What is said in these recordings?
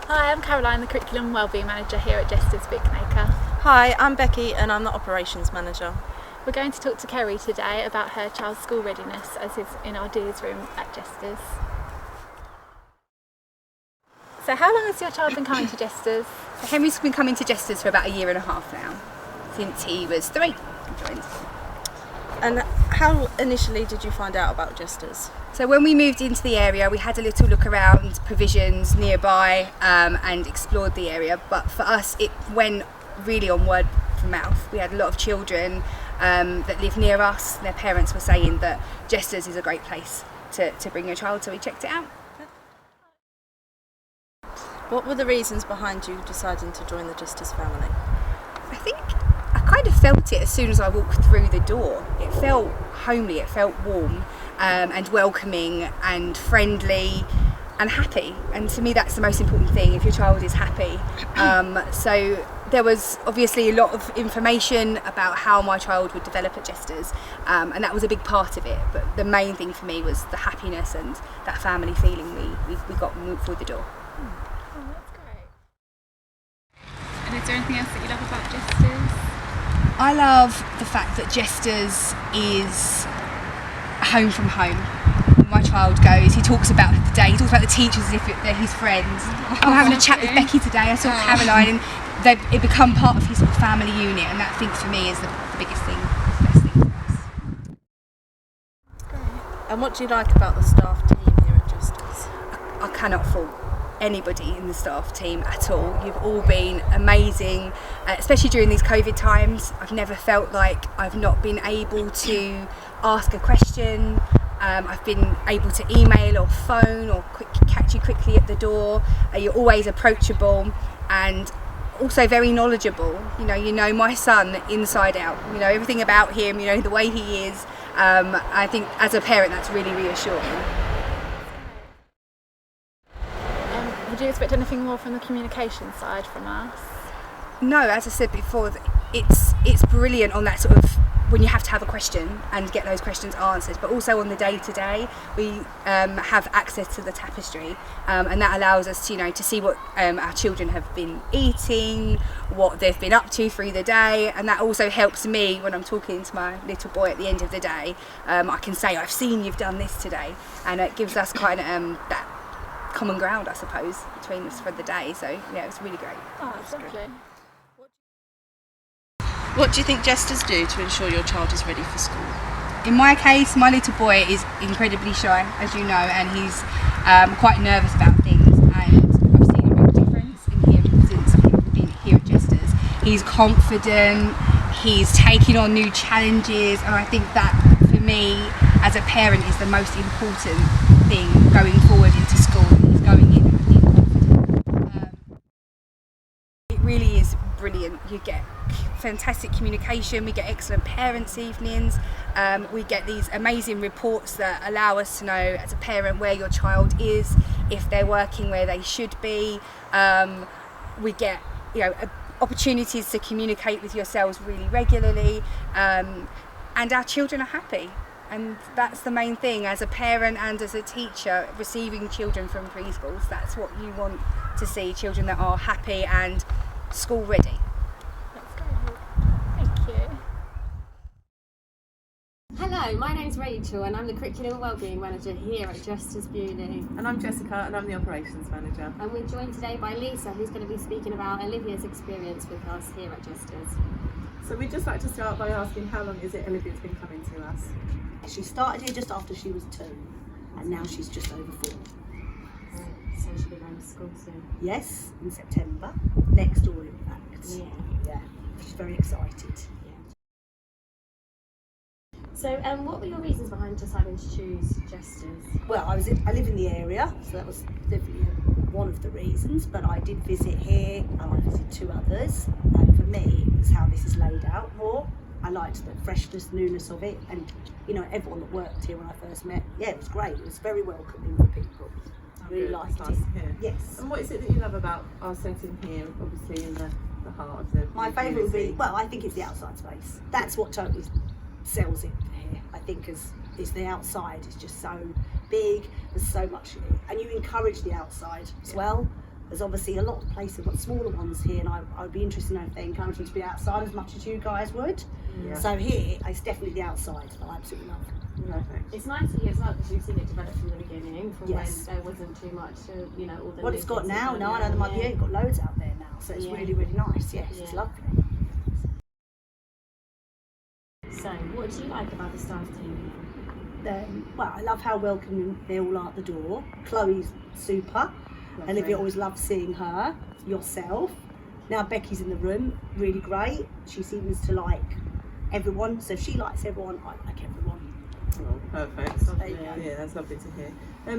Hi, I'm Caroline, the Curriculum and Wellbeing Manager here at Jesters Pre School. Hi, I'm Becky and I'm the Operations Manager. We're going to talk to Kerry today about her child's school readiness as is in our Dears room at Jesters. So how long has your child been coming to Jesters? Henry's been coming to Jesters for about 1.5 years now, since he was 3. He joined. And how initially did you find out about Jesters? So when we moved into the area, we had a little look around provisions nearby and explored the area. But for us, it went really on word of mouth. We had a lot of children that live near us. Their parents were saying that Jesters is a great place to bring your child, so we checked it out. What were the reasons behind you deciding to join the Jesters family? I think I kind of felt it as soon as I walked through the door. It felt homely, it felt warm and welcoming and friendly and happy. And to me that's the most important thing, if your child is happy. So there was obviously a lot of information about how my child would develop at Jesters, and that was a big part of it. But the main thing for me was the happiness and that family feeling we got when we walked through the door. And is there anything else that you love about Jesters? I love the fact that Jesters is a home from home. When my child goes, he talks about the day, he talks about the teachers as if they're his friends. I'm having a chat with Becky today, I saw Caroline, and it become part of his sort of family unit, and that I think for me is the biggest thing, the best thing for us. Great. And what do you like about the staff team here at Jesters? I cannot fault anybody in the staff team at all. You've all been amazing, especially during these COVID times. I've never felt like I've not been able to ask a question. I've been able to email or phone or catch you quickly at the door. You're always approachable and also very knowledgeable. You know my son inside out. You know everything about him. You know the way he is. I think as a parent that's really reassuring. Would you expect anything more from the communication side from us? No, as I said before, it's brilliant on that sort of when you have to have a question and get those questions answered, but also on the day-to-day we have access to the tapestry, and that allows us to, to see what our children have been eating, what they've been up to through the day, and that also helps me when I'm talking to my little boy at the end of the day. I can say, I've seen you've done this today, and it gives us kind of that common ground, I suppose, between us for the day. So yeah, it was really great. Oh, that's lovely. What do you think Jesters do to ensure your child is ready for school? In my case, my little boy is incredibly shy, as you know, and he's quite nervous about things, and I've seen a real difference in him since I've been here at Jesters. He's confident, he's taking on new challenges, and I think that for me as a parent is the most important thing going forward into school. Is going in and being confident. It really is brilliant. You get fantastic communication, we get excellent parents' evenings, we get these amazing reports that allow us to know as a parent where your child is, if they're working where they should be. We get opportunities to communicate with yourselves really regularly, and our children are happy. And that's the main thing as a parent and as a teacher, receiving children from preschools. That's what you want to see, children that are happy and school ready. That's great. Thank you. Hello, my name's Rachel and I'm the Curriculum and Wellbeing Manager here at Jesters Pre School. And I'm Jessica and I'm the Operations Manager. And we're joined today by Lisa, who's going to be speaking about Olivia's experience with us here at Jesters. So we'd just like to start by asking, how long is it Olivia's been coming to us? She started here just after she was 2 and now she's just over 4. So she'll be going to school soon. Yes, in September. Next door in fact. Yeah. She's very excited. So what were your reasons behind deciding to choose Jesters? Well, I live in the area, so that was definitely one of the reasons, but I did visit here and I visited 2 others, and for me it was how this is laid out more. I liked the freshness, newness of it, and everyone that worked here when I first met, it was great. It was very welcoming for people. I really liked it. Yes. And what is it that you love about our setting here, obviously in the heart of the My favourite would be, well, I think it's the outside space. That's what totally sells it here. I think is the outside is just so big. There's so much, and you encourage the outside as well. There's obviously a lot of places, got smaller ones here, and I'd be interested to know if they encourage them to be outside as much as you guys would. Yeah. So here, it's definitely the outside that I absolutely love. Perfect. It's nice to hear as well because you've seen it develop from the beginning, from Yes. when there wasn't too much, you know, all the. What it's got now, I know the month, yeah, you've got loads out there now, so it's really, really nice. Yes, it's Yeah. lovely. So, what do you like about the staff team? Well, I love how welcoming they all are at the door. Chloe's super. Lovely. Olivia always loves seeing her. Yourself. Now Becky's in the room, really great. She seems to like everyone, so if she likes everyone, I like everyone. Oh, perfect. There you go. Yeah, that's lovely to hear.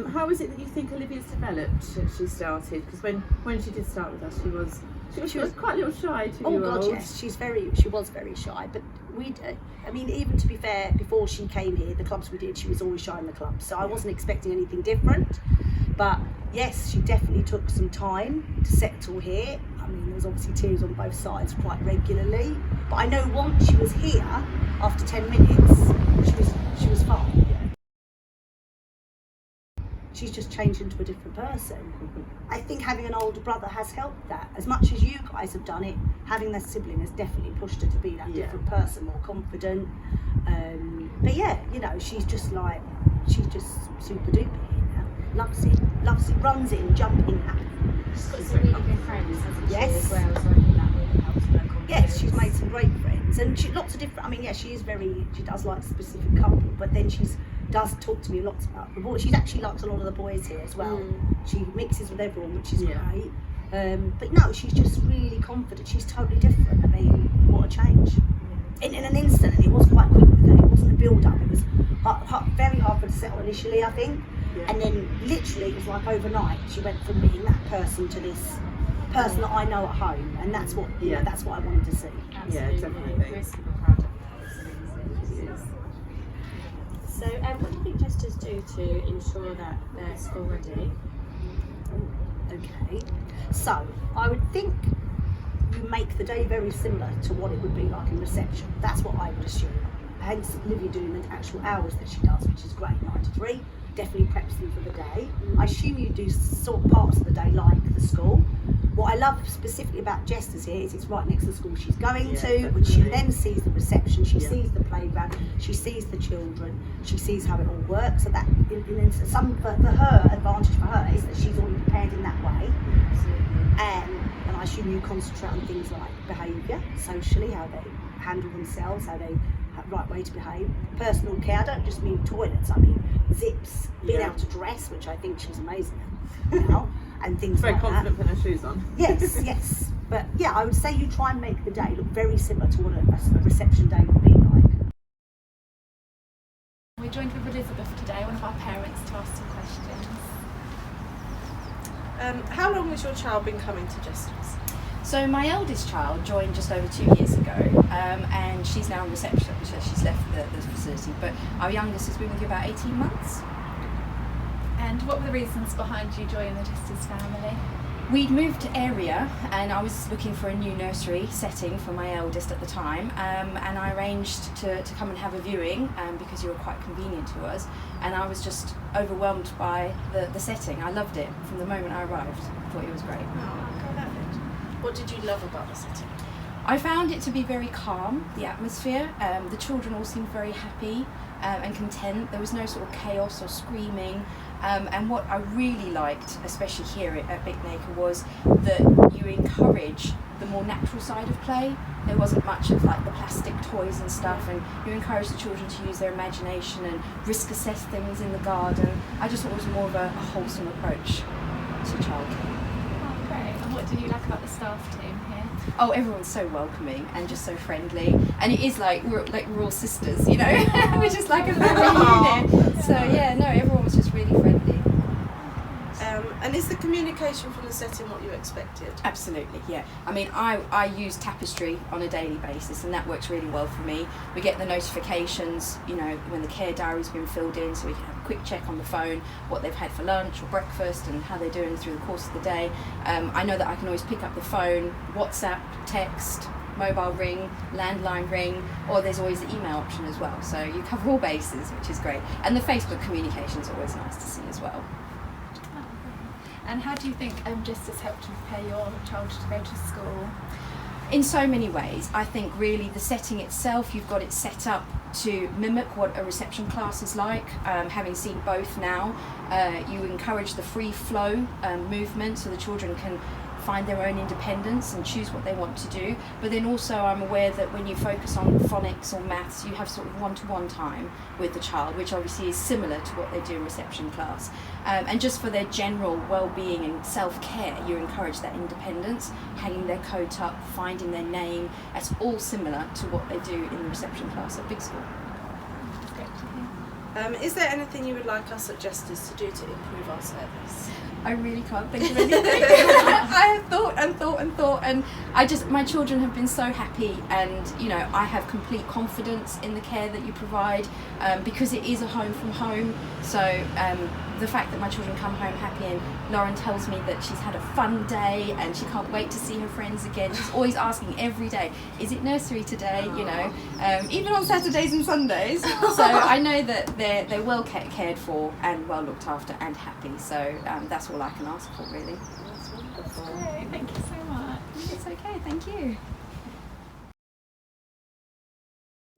How is it that you think Olivia's developed since she started? Because when she did start with us, she was quite a little shy. Oh God, yes, she was very shy. But I mean, even to be fair, before she came here, the clubs we did, she was always shy in the clubs. So I wasn't expecting anything different. But yes, she definitely took some time to settle here. I mean, there was obviously tears on both sides quite regularly. But I know once she was here, after 10 minutes, she was fine. She's just changed into a different person. I think having an older brother has helped that. As much as you guys have done it, having that sibling has definitely pushed her to be that different person, more confident. But yeah, you know, she's just super duper here now. Loves it, runs in, jumping, happy. She's got some really good friends, hasn't she, Yes. as well, so I think that really helps her confidence. Yes, she's made some great friends, and lots of different. I mean, yeah, she does like a specific couple, but then does talk to me lots about the boys. She actually likes a lot of the boys here as well. She mixes with everyone, which is great. But no, she's just really confident. She's totally different. I mean, what a change! In an instant, and it was quite quick with her. It wasn't a build-up. It was very hard for her to settle initially, I think. Yeah. And then literally, it was like overnight. She went from being that person to this person that I know at home, and that's what that's what I wanted to see. Absolutely. Yeah, definitely. We're super proud of her. So, what do you think Jesters do to ensure that they're school ready? Okay, so I would think you make the day very similar to what it would be like in reception. That's what I would assume. Hence Olivia doing the actual hours that she does, which is great, 9 to 3. Definitely preps them for the day. I assume you do sort of parts of the day like the school. What I love specifically about Jesters here is it's right next to the school she's going to, which she then sees the reception, she sees the playground, she sees the children, she sees how it all works. So that, for her, advantage for her is that she's already prepared in that way. And I assume you concentrate on things like behaviour, socially, how they handle themselves, how they have the right way to behave. Personal care, I don't just mean toilets, I mean zips, being able to dress, which I think she's amazing at now, and things Very like that. confident putting her shoes on. Yes. But yeah, I would say you try and make the day look very similar to what a reception day would be like. We're joined with Elizabeth today, one of our parents, to ask some questions. How long has your child been coming to Jesters? So my eldest child joined just over 2 years ago, and she's now in reception, so she's left the facility. But our youngest has been with you about 18 months. And what were the reasons behind you joining the Jesters family? We'd moved to area, and I was looking for a new nursery setting for my eldest at the time, and I arranged to come and have a viewing because you were quite convenient to us, and I was just overwhelmed by the setting. I loved it from the moment I arrived. I thought it was great. What did you love about the setting? I found it to be very calm, the atmosphere. The children all seemed very happy and content. There was no sort of chaos or screaming. And what I really liked, especially here at Big Acre, was that you encourage the more natural side of play. There wasn't much of like the plastic toys and stuff, and you encourage the children to use their imagination and risk assess things in the garden. I just thought it was more of a wholesome approach to childcare. Oh, great. And what do you like about the staff team here? Oh, everyone's so welcoming and just so friendly, and it is like we're all sisters, you know. We're just like a family unit. So yeah, no, everyone was just really friendly. And is the communication from the setting what you expected? Absolutely, yeah. I mean, I use Tapestry on a daily basis, and that works really well for me. We get the notifications, you know, when the care diary's been filled in, so we can have a quick check on the phone, what they've had for lunch or breakfast, and how they're doing through the course of the day. I know that I can always pick up the phone, WhatsApp, text, mobile ring, landline ring, or there's always the email option as well. So you cover all bases, which is great. And the Facebook communication is always nice to see as well. And how do you think Jesters helped to prepare your child to go to school? In so many ways. I think really the setting itself, you've got it set up to mimic what a reception class is like. Having seen both now, you encourage the free flow movement so the children can find their own independence and choose what they want to do. But then also I'm aware that when you focus on phonics or maths, you have sort of one-to-one time with the child, which obviously is similar to what they do in reception class. And just for their general well-being and self-care, you encourage that independence, hanging their coat up, finding their name. That's all similar to what they do in the reception class at Big School. That's great to hear. Is there anything you would like us at Jesters to do to improve our service? I really can't think of anything. I have thought, and my children have been so happy, and I have complete confidence in the care that you provide, because it is a home from home. So the fact that my children come home happy, and Lauren tells me that she's had a fun day and she can't wait to see her friends again. She's always asking every day, is it nursery today? Even on Saturdays and Sundays. So I know that they're well cared for and well looked after and happy. So that's all I can ask for, really. That's wonderful. Great, thank you so much. It's okay, thank you.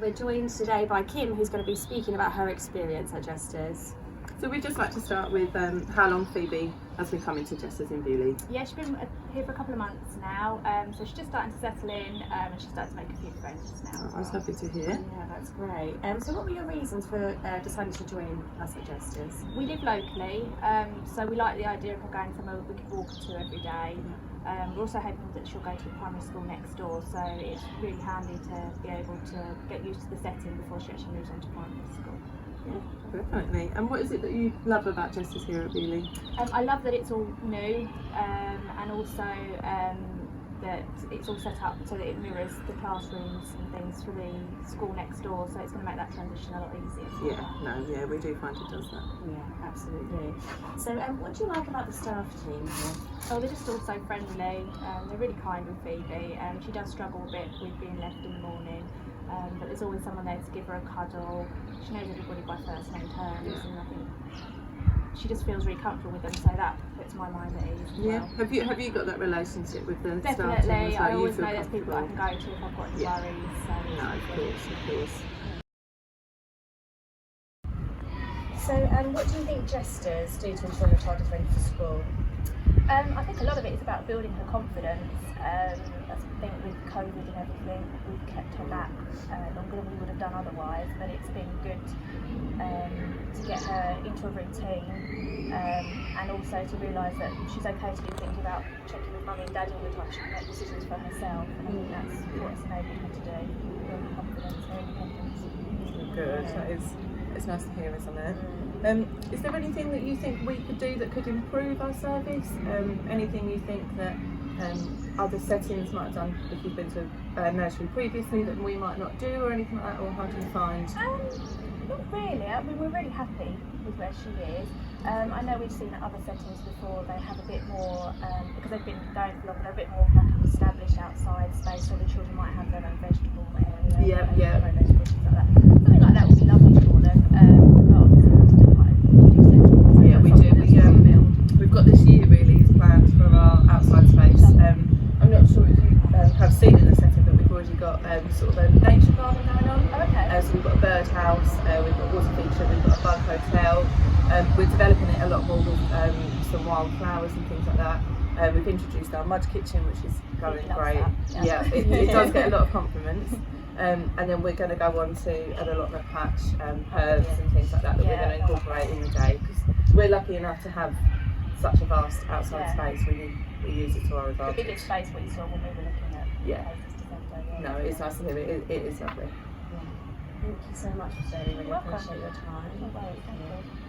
We're joined today by Kim, who's going to be speaking about her experience at Jesters. So we'd just like to start with how long Phoebe has been coming to Jesters in Bewley. Yeah, she's been here for a couple of months now, so she's just starting to settle in, and she's starting to make a few friends now. I was happy to hear. Yeah, that's great. So what were your reasons for deciding to join us at Jesters? We live locally, so we like the idea of her going somewhere we could walk to every day. We're also hoping that she'll go to the primary school next door, so it's really handy to be able to get used to the setting before she actually moves on to primary school. Yeah, definitely. And what is it that you love about Jesters here at Bewley? I love that it's all new, and also that it's all set up so that it mirrors the classrooms and things for the school next door, so it's going to make that transition a lot easier. Yeah, we do find it does that. Yeah, absolutely. So what do you like about the staff team here? Oh, they're just all so friendly. They're really kind with Phoebe. She does struggle a bit with being left in the morning, but there's always someone there to give her a cuddle. She knows everybody by first name terms, and I think she just feels really comfortable with them, so that puts my mind at ease as well. Have you got that relationship with the staff team? Definitely. I You always feel know there's people that I comfortable? can go to if I've got any worries. So No, of course. So what do you think Jesters do to ensure your child is ready for school? I think a lot of it is about building her confidence. I think with COVID and everything, we've kept her back longer than we would have done otherwise, but it's been good to get her into a routine, and also to realise that she's okay to do things without checking with mummy and daddy all the time. She can make decisions for herself, and I think that's what it's enabling her to do, building confidence, her independence. Good. It's nice to hear, isn't it? Is there anything that you think we could do that could improve our service? Anything you think that other settings might have done if you've been to a nursery previously that we might not do, or anything like that? Or how do you find? Not really. I mean, we're really happy with where she is. I know we've seen at other settings before, they have a bit more, because they've been going for longer, they're a bit more like an established outside space, so the children might have their own vegetable area. Yeah. Their own vegetables, things like that. Something like that would be lovely for them. But obviously we still like new settings. Yeah, we do. We've got this year really is planned for our outside space. I'm not sure if you have seen in the setting, but we've already got sort of a nature garden going on. Oh, okay. So we've got a birdhouse, we've got water feature, we've got a bug hotel. We're developing it a lot more with some wildflowers and things like that. We've introduced our mud kitchen, which is going great. It does get a lot of compliments. And then we're going to go on to an allotment patch, herbs and things like that we're going to incorporate in the day, because we're lucky enough to have such a vast outside space. We use it to our The advantage. biggest space we saw when we were looking at places to send her. No, it's nice to hear it. It is lovely. Thank you so much for sharing. Really You're welcome. appreciate your time. No worries, thank you.